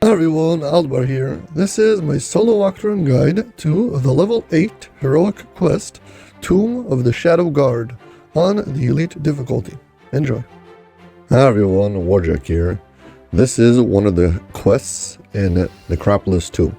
Hi everyone, Aldbar here. This is my solo walkthrough guide to the level 8 heroic quest, Tomb of the Shadow Guard, on the Elite difficulty. Enjoy. Hi everyone, Warjack here. This is one of the quests in Necropolis 2.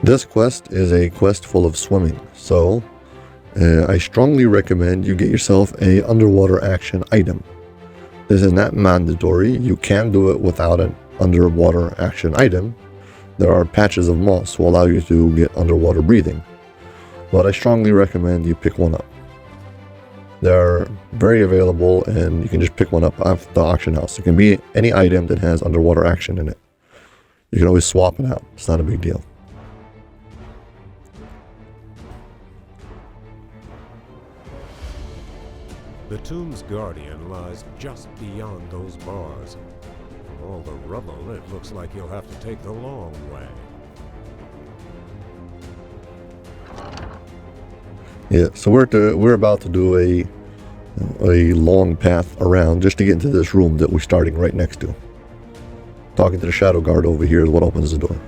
This quest is a quest full of swimming, so I strongly recommend you get yourself a underwater action item. This is not mandatory, you can do it without an underwater action item. There are patches of moss who allow you to get underwater breathing, but I strongly recommend you pick one up. They're very available and you can just pick one up off the auction house. It can be any item that has underwater action in it. You can always swap it out, it's not a big deal. The tomb's guardian lies just beyond those bars. For all the rubble, it looks like you'll have to take the long way. Yeah, so we're about to do a long path around just to get into this room that we're starting right next to. Talking to the Shadow Guard over here is what opens the door.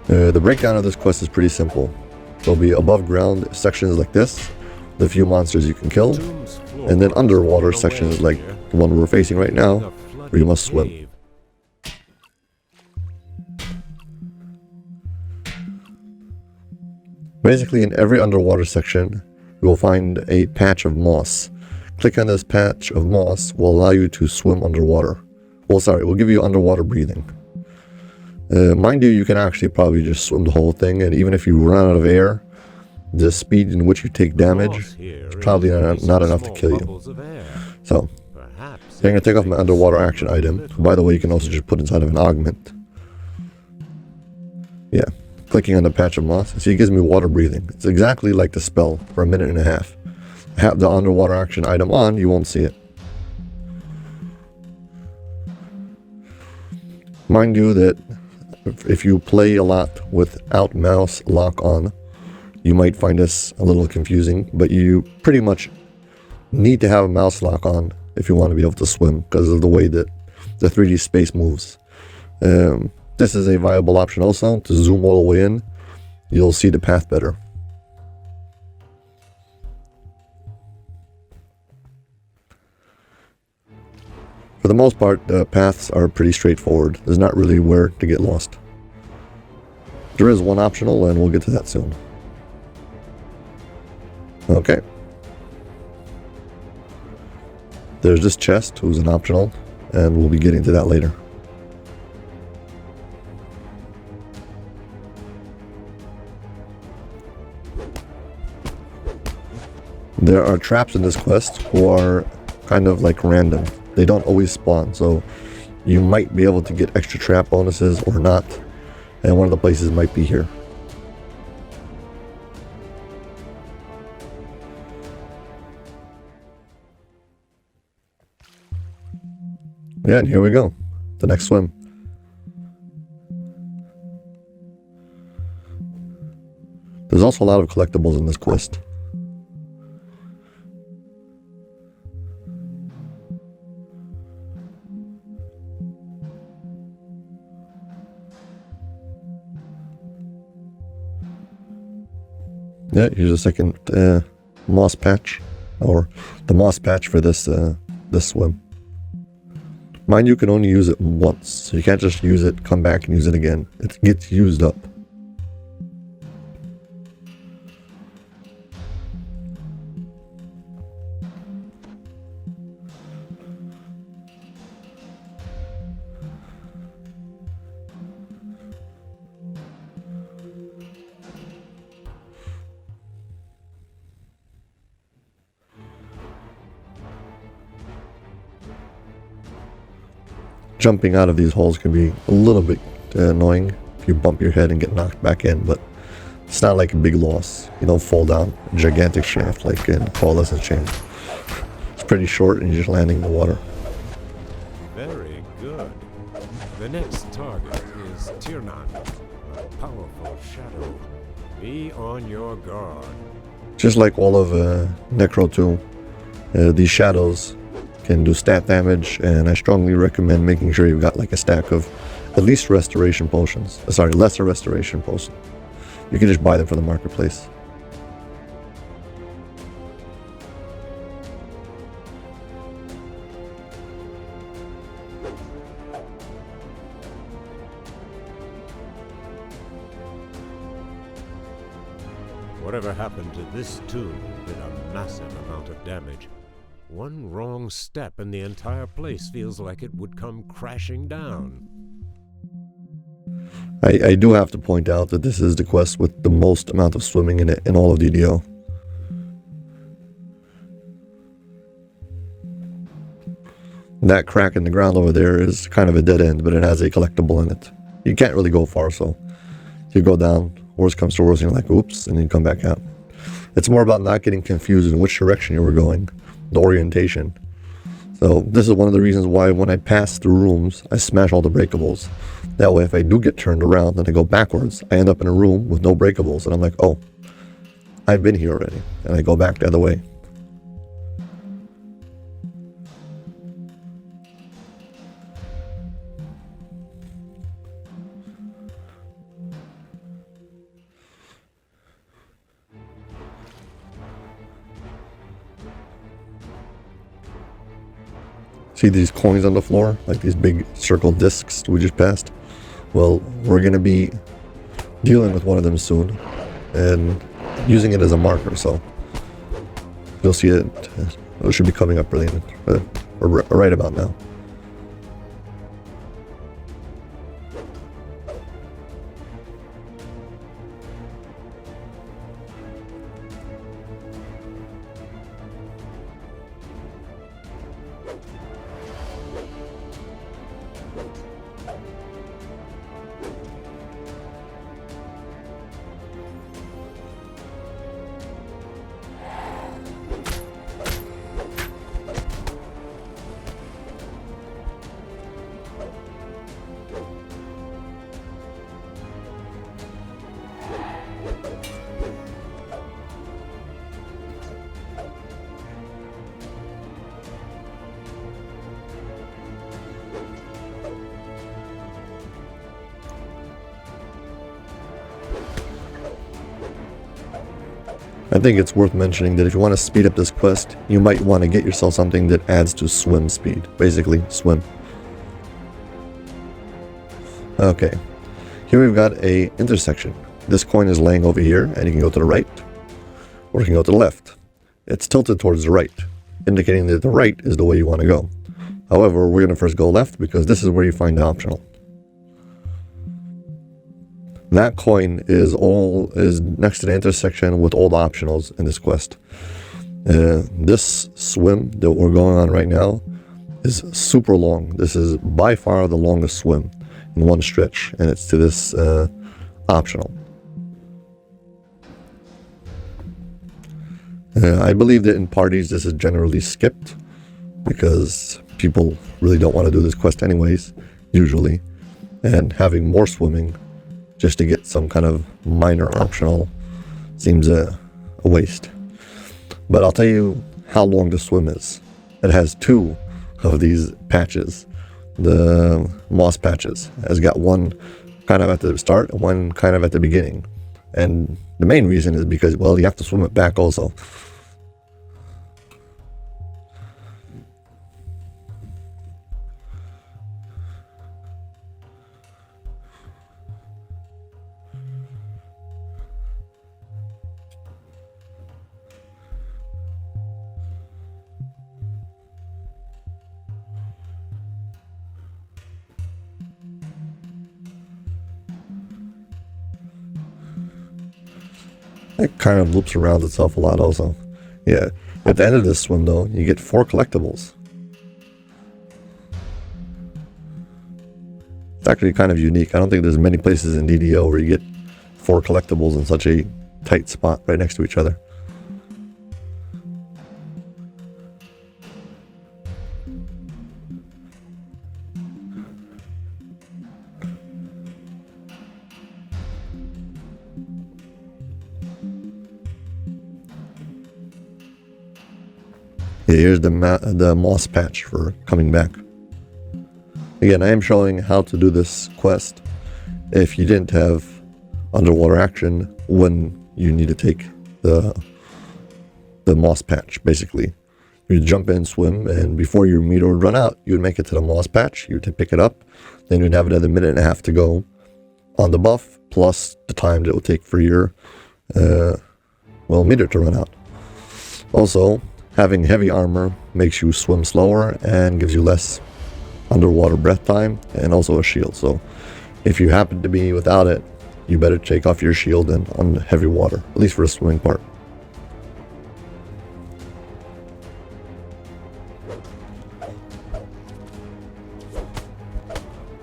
The breakdown of this quest is pretty simple. There'll be above ground sections like this, with a few monsters you can kill, and then underwater sections like the one we're facing right now, where you must swim. Basically, in every underwater section, you will find a patch of moss. Click on this patch of moss will allow you to swim underwater. Well, sorry, it will give you underwater breathing. Mind you, you can actually probably just swim the whole thing, and even if you run out of air, the speed in which you take damage is probably not enough to kill you. So, I'm going to take off my underwater action item. By the way, you can also just put inside of an augment. Yeah, clicking on the patch of moss. See, it gives me water breathing. It's exactly like the spell for a minute and a half. Have the underwater action item on, you won't see it. Mind you that if you play a lot without mouse lock on, you might find this a little confusing, but you pretty much need to have a mouse lock on if you want to be able to swim because of the way that the 3D space moves. This is a viable option also. To zoom all the way in, you'll see the path better. For the most part, the paths are pretty straightforward. There's not really where to get lost. There is one optional, and we'll get to that soon. Okay. There's this chest, who's an optional, and we'll be getting to that later. There are traps in this quest who are kind of like random. They don't always spawn, so you might be able to get extra trap bonuses or not, and one of the places might be here. Yeah, and here we go. The next swim. There's also a lot of collectibles in this quest. Yeah, here's a second moss patch, or the moss patch for this this swim. Mind you, can only use it once, so you can't just use it, come back and use it again. It gets used up. Jumping out of these holes can be a little bit annoying if you bump your head and get knocked back in, but It's not like a big loss. You don't fall down a gigantic shaft like in Coalescence Chamber. It's pretty short and you're just landing in the water. Very good. The next target is Tiernan, a powerful shadow. Be on your guard. Just like all of Necro 2, these shadows can do stat damage, and I strongly recommend making sure you've got like a stack of at least restoration potions. Lesser restoration potions. You can just buy them from the marketplace. Whatever happened to this tomb did a massive amount of damage. One wrong step and the entire place feels like it would come crashing down. I do have to point out that this is the quest with the most amount of swimming in it in all of DDO. That crack in the ground over there is kind of a dead end, but it has a collectible in it. You can't really go far, so you go down, worst comes to worst, and you're like, oops, and then you come back out. It's more about not getting confused in which direction you were going, the orientation. So this is one of the reasons why when I pass through rooms, I smash all the breakables. That way, if I do get turned around and I go backwards, I end up in a room with no breakables, and I'm like, oh, I've been here already, and I go back the other way. See these coins on the floor? Like these big circle discs we just passed? Well, we're going to be dealing with one of them soon and using it as a marker, so you'll see it. It should be coming up really right about now. I think it's worth mentioning that if you want to speed up this quest, you might want to get yourself something that adds to swim speed. Basically, swim. Okay, here we've got a intersection. This coin is laying over here, and you can go to the right, or you can go to the left. It's tilted towards the right, indicating that the right is the way you want to go. However, we're going to first go left, because this is where you find the optional. That coin is next to the intersection with all the optionals in this quest. This swim that we're going on right now is super long. This is by far the longest swim in one stretch, and it's to this optional. I believe that in parties this is generally skipped because people really don't want to do this quest anyways, usually, and having more swimming just to get some kind of minor optional seems a waste. But I'll tell you how long the swim is. It has two of these patches. The moss patches has got one kind of at the start and one kind of at the beginning. And the main reason is because, well, you have to swim it back also. It kind of loops around itself a lot also. Yeah, at the end of this swim though, you get 4 collectibles. It's actually kind of unique. I don't think there's many places in DDO where you get 4 collectibles in such a tight spot right next to each other. Yeah, here's the moss patch for coming back. Again, I am showing how to do this quest if you didn't have underwater action when you need to take the moss patch. Basically, you jump in, swim, and before your meter would run out, you would make it to the moss patch. You would pick it up, then you'd have another minute and a half to go on the buff, plus the time that it will take for your meter to run out. Also, having heavy armor makes you swim slower and gives you less underwater breath time, and also a shield. So if you happen to be without it, you better take off your shield and on heavy water, at least for the swimming part.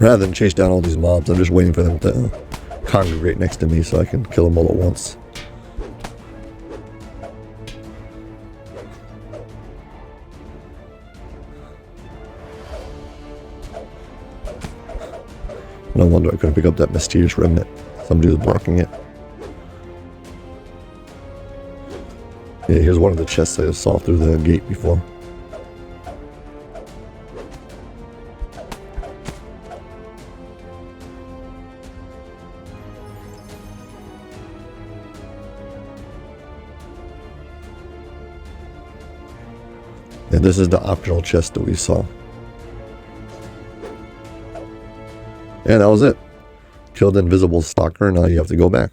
Rather than chase down all these mobs, I'm just waiting for them to congregate next to me so I can kill them all at once. No wonder I couldn't pick up that mysterious remnant. Somebody was blocking it. Yeah, here's one of the chests I saw through the gate before. And this is the optional chest that we saw. And that was it. Killed the invisible stalker, now you have to go back.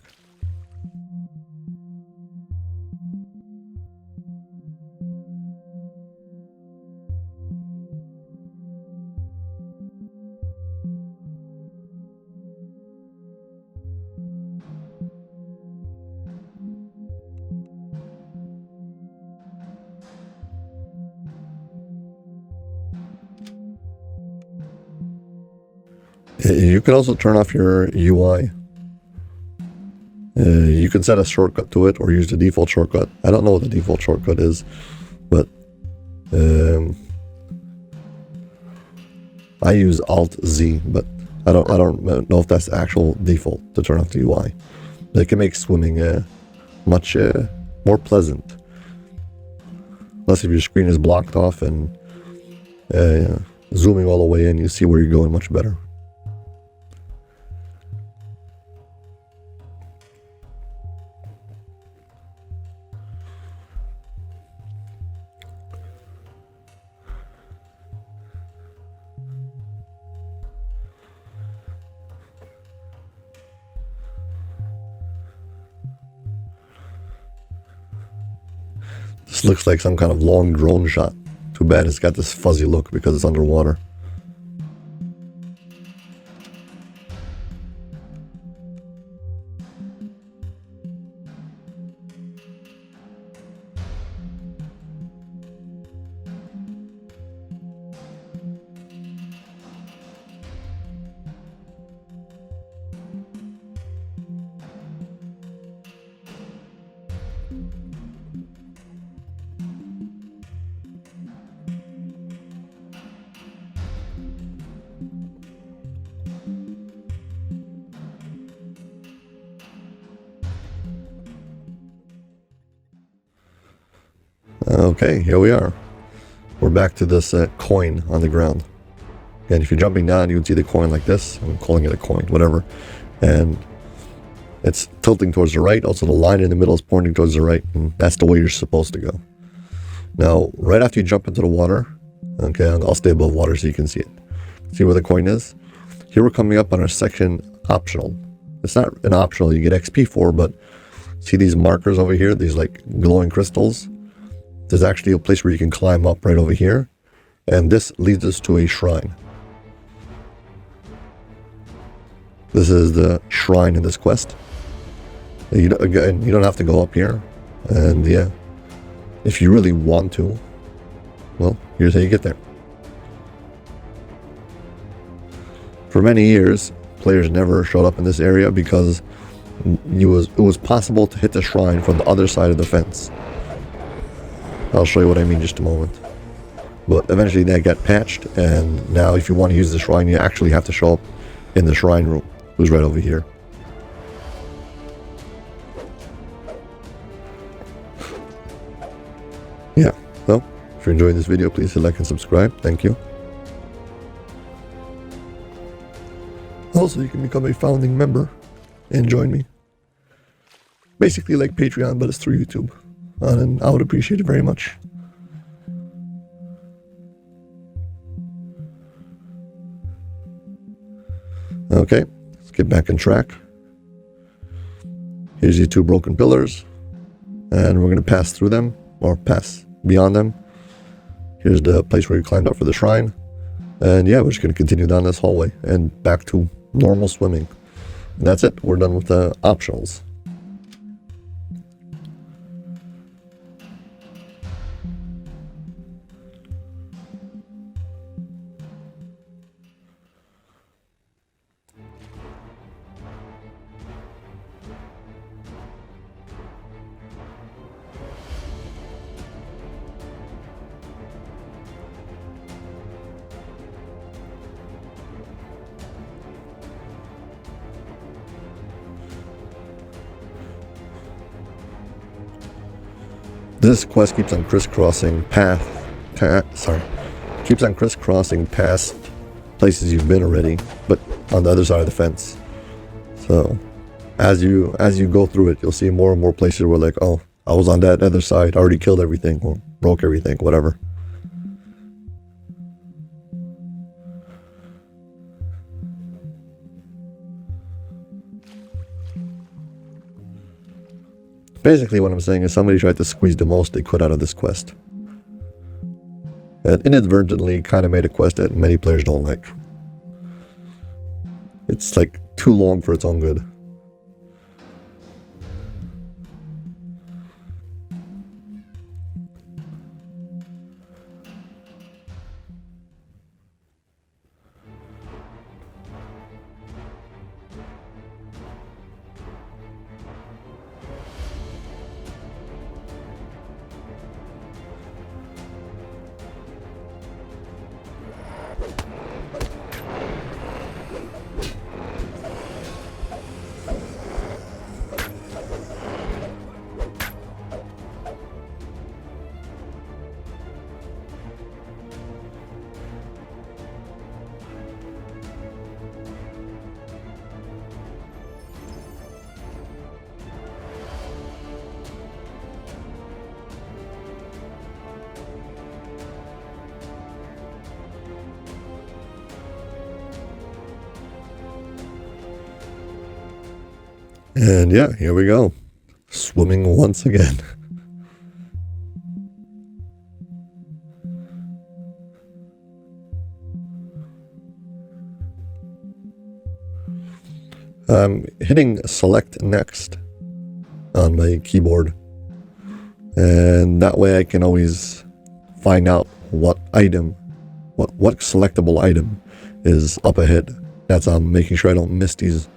You can also turn off your UI. You can set a shortcut to it or use the default shortcut. I don't know what the default shortcut is, but I use Alt-Z, but I don't know if that's the actual default to turn off the UI. But it can make swimming much more pleasant. Unless if your screen is blocked off and zooming all the way in, you see where you're going much better. This looks like some kind of long drone shot. Too bad it's got this fuzzy look because it's underwater. Okay, here we are. We're back to this coin on the ground. And if you're jumping down, you would see the coin like this. I'm calling it a coin, whatever. And it's tilting towards the right. Also, the line in the middle is pointing towards the right. And that's the way you're supposed to go. Now, right after you jump into the water, okay, I'll stay above water so you can see it. See where the coin is? Here we're coming up on our section optional. It's not an optional you get XP for, but see these markers over here? These like glowing crystals? There's actually a place where you can climb up right over here, and this leads us to a shrine. This is the shrine in this quest. Again, you don't have to go up here, and yeah, if you really want to, well, here's how you get there. For many years, players never showed up in this area because it was possible to hit the shrine from the other side of the fence. I'll show you what I mean in just a moment. But eventually that got patched, and now if you want to use the shrine, you actually have to show up in the shrine room, who's right over here. Yeah, so if you're enjoying this video, please hit like and subscribe. Thank you. Also, you can become a founding member and join me. Basically like Patreon, but it's through YouTube. And I would appreciate it very much. Okay, let's get back on track. Here's the 2 broken pillars. And we're going to pass through them, or pass beyond them. Here's the place where you climbed up for the shrine. And yeah, we're just going to continue down this hallway and back to normal swimming. And that's it. We're done with the optionals. This quest keeps on crisscrossing keeps on crisscrossing past places you've been already, but on the other side of the fence. So as you go through it, you'll see more and more places where like, oh, I was on that other side, I already killed everything, or broke everything, whatever. Basically what I'm saying is somebody tried to squeeze the most they could out of this quest. And inadvertently kind of made a quest that many players don't like. It's like too long for its own good. And yeah, here we go. Swimming once again. I'm hitting select next on my keyboard. And that way I can always find out what item, what selectable item is up ahead. That's making sure I don't miss these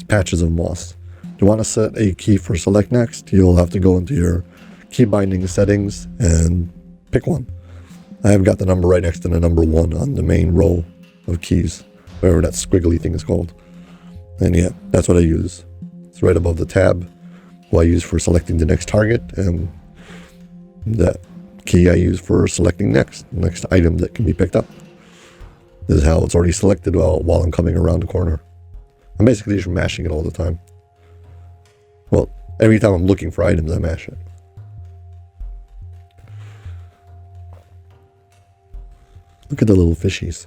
patches of moss. If you want to set a key for select next, you'll have to go into your key binding settings and pick one. I have got the number right next to the number 1 on the main row of keys, whatever that squiggly thing is called. And yeah, that's what I use. It's right above the tab, who I use for selecting the next target, and that key I use for selecting next item that can be picked up. This is how it's already selected while I'm coming around the corner. I'm basically just mashing it all the time. Well, every time I'm looking for items, I mash it. Look at the little fishies.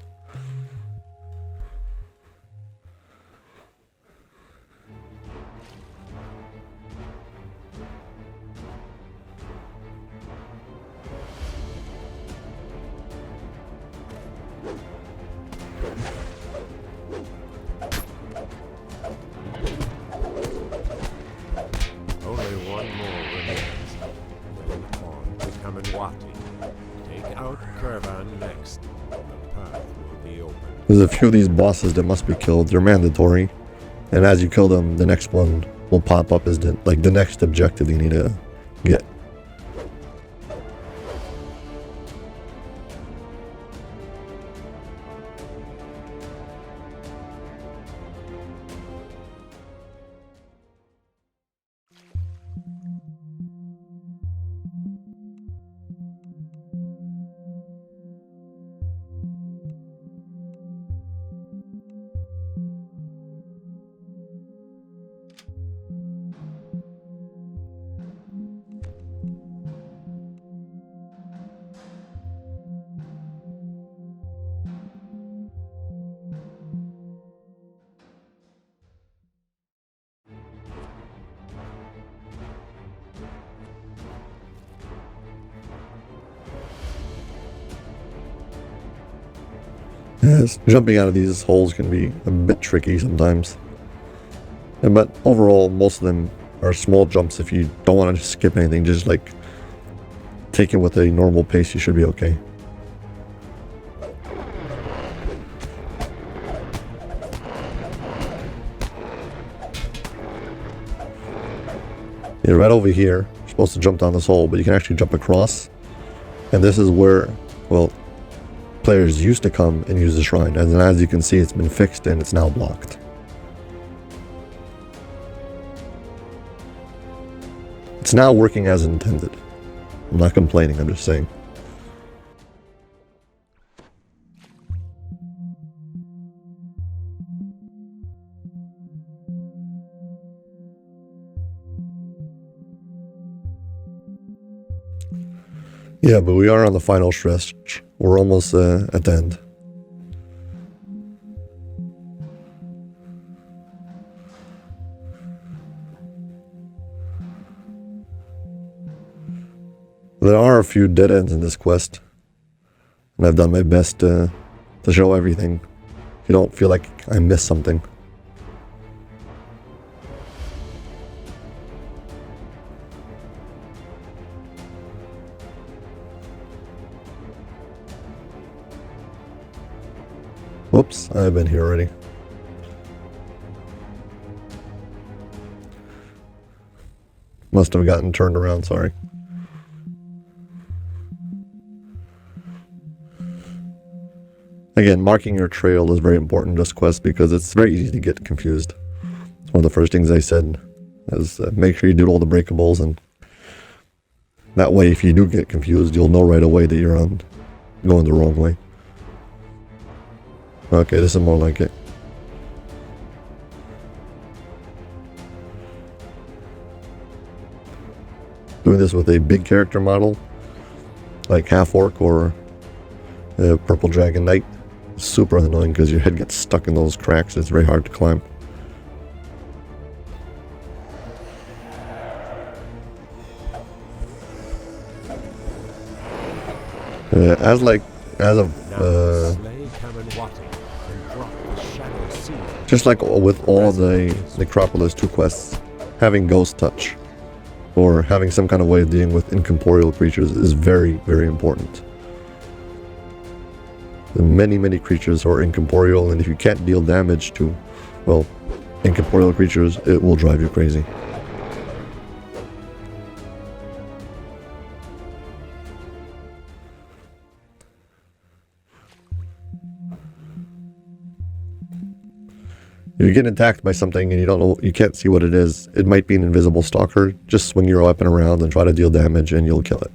There's a few of these bosses that must be killed. They're mandatory. And as you kill them, the next one will pop up as the next objective you need to get. Yes, jumping out of these holes can be a bit tricky sometimes. But overall, most of them are small jumps. If you don't want to just skip anything, just like take it with a normal pace, you should be okay. Yeah, right over here, you're supposed to jump down this hole, but you can actually jump across. And this is where, well, players used to come and use the shrine, and as you can see, it's been fixed and it's now blocked. It's now working as intended. I'm not complaining, I'm just saying. Yeah, but we are on the final stretch. We're almost at the end. There are a few dead ends in this quest, and I've done my best to show everything. You don't feel like I missed something. Whoops, I've been here already. Must have gotten turned around, sorry. Again, marking your trail is very important in this quest because it's very easy to get confused. It's one of the first things I said, is make sure you do all the breakables, and that way if you do get confused, you'll know right away that you're going the wrong way. Okay, this is more like it. Doing this with a big character model, like Half Orc or Purple Dragon Knight, is super annoying because your head gets stuck in those cracks. It's very hard to climb. Just like with all the Necropolis 2 quests, having Ghost Touch or having some kind of way of dealing with incorporeal creatures is very, very important. Many creatures are incorporeal, and if you can't deal damage to, well, incorporeal creatures, it will drive you crazy. If you get attacked by something and you can't see what it is, it might be an invisible stalker. Just swing your weapon around and try to deal damage and you'll kill it.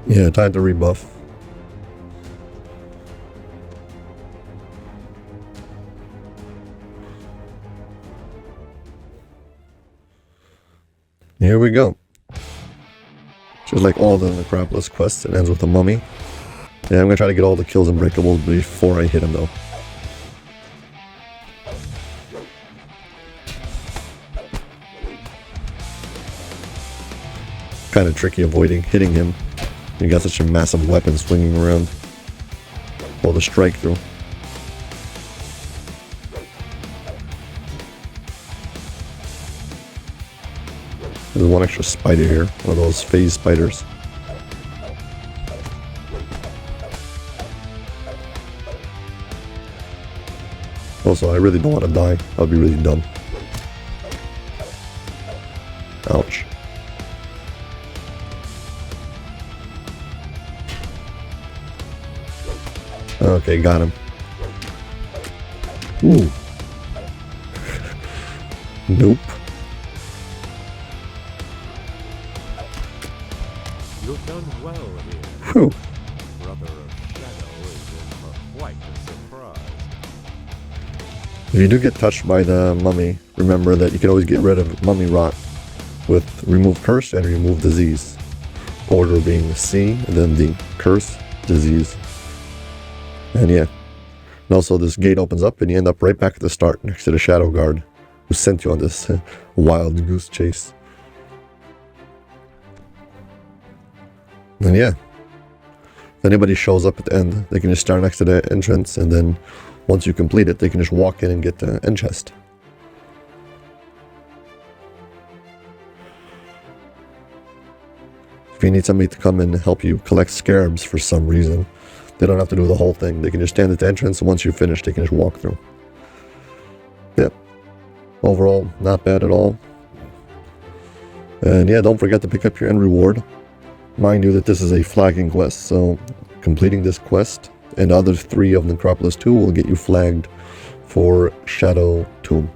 Yeah, time to rebuff. Here we go. Just like all the Necropolis quests, it ends with a mummy. Yeah, I'm gonna try to get all the kills and breakables before I hit him though. kind of tricky avoiding hitting him. You got such a massive weapon swinging around. Well, the strike through. There's one extra spider here, one of those phase spiders. Also, I really don't want to die. That would be really dumb. Ouch. Okay, got him. Ooh. Nope. You've done well here. Whew. Brother of Shadow is in for quite a surprise. If you do get touched by the mummy, remember that you can always get rid of mummy rot with remove curse and remove disease. Order being C, and then D. Curse, disease. And yeah. And also this gate opens up and you end up right back at the start next to the Shadow Guard who sent you on this wild goose chase. And yeah. If anybody shows up at the end, they can just start next to the entrance, and then once you complete it, they can just walk in and get the end chest. If you need somebody to come and help you collect scarabs for some reason, they don't have to do the whole thing. They can just stand at the entrance, and once you're finished, they can just walk through. Yep. Overall, not bad at all. And yeah, don't forget to pick up your end reward. Mind you that this is a flagging quest, so completing this quest and the other 3 of Necropolis 2 will get you flagged for Shadow Tomb.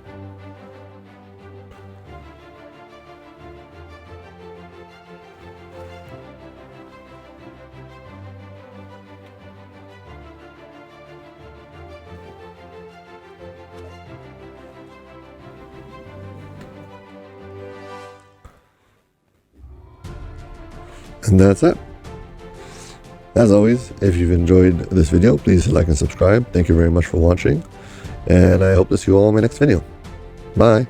And that's it. As always, if you've enjoyed this video, please like and subscribe. Thank you very much for watching, and I hope to see you all in my next video. Bye.